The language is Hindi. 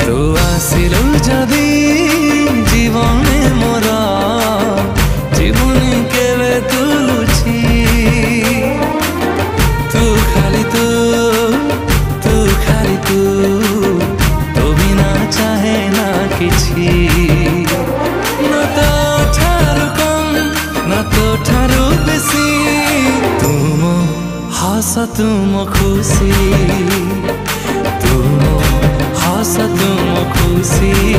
तू आसिलु जदि जीवने मोरा जीवनी केवे तुलुछि तू खाली तू तो बिना चाहे ना किछि ना तो ठारू कम ना तो ठारू बेसी तुम हस तुम खुशी तुम हस तुम खुशी